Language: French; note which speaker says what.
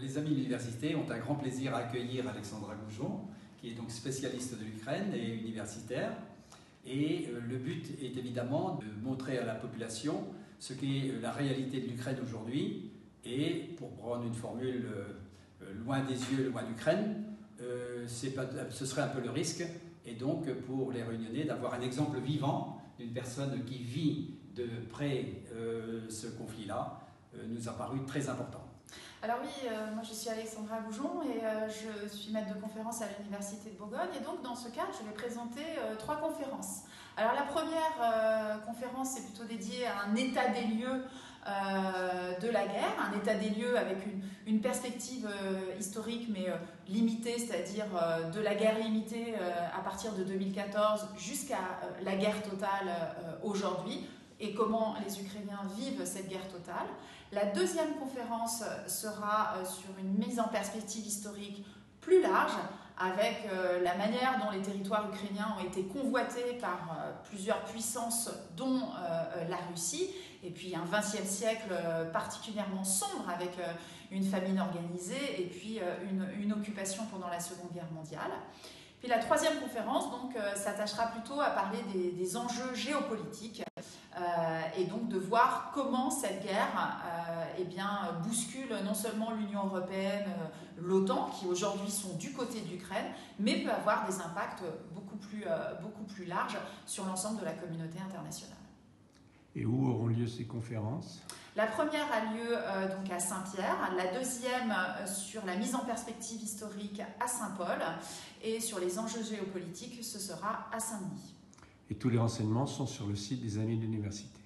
Speaker 1: Les amis de l'université ont un grand plaisir à accueillir Alexandra Goujon, qui est donc spécialiste de l'Ukraine et universitaire. Et le but est évidemment de montrer à la population ce qu'est la réalité de l'Ukraine aujourd'hui. Et pour prendre une formule loin des yeux, loin d'Ukraine, ce serait un peu le risque. Et donc pour les Réunionnais, d'avoir un exemple vivant d'une personne qui vit de près ce conflit-là, nous a paru très important.
Speaker 2: Alors oui, moi je suis Alexandra Goujon et je suis maître de conférence à l'Université de Bourgogne, et donc dans ce cadre je vais présenter 3 conférences. Alors la première conférence est plutôt dédiée à un état des lieux de la guerre, un état des lieux avec une perspective historique mais limitée, c'est-à-dire de la guerre limitée à partir de 2014 jusqu'à la guerre totale aujourd'hui, et comment les Ukrainiens vivent cette guerre totale. La deuxième conférence sera sur une mise en perspective historique plus large, avec la manière dont les territoires ukrainiens ont été convoités par plusieurs puissances, dont la Russie, et puis un XXe siècle particulièrement sombre, avec une famine organisée et puis une occupation pendant la Seconde Guerre mondiale. Puis la troisième conférence s'attachera plutôt à parler des enjeux géopolitiques, et donc de voir comment cette guerre bouscule non seulement l'Union européenne, l'OTAN, qui aujourd'hui sont du côté de l'Ukraine, mais peut avoir des impacts beaucoup plus larges sur l'ensemble de la communauté internationale.
Speaker 3: Et où auront lieu ces conférences ?
Speaker 2: La première a lieu donc à Saint-Pierre, la deuxième sur la mise en perspective historique à Saint-Paul, et sur les enjeux géopolitiques, ce sera à Saint-Denis.
Speaker 3: Et tous les renseignements sont sur le site des Amis de l'Université.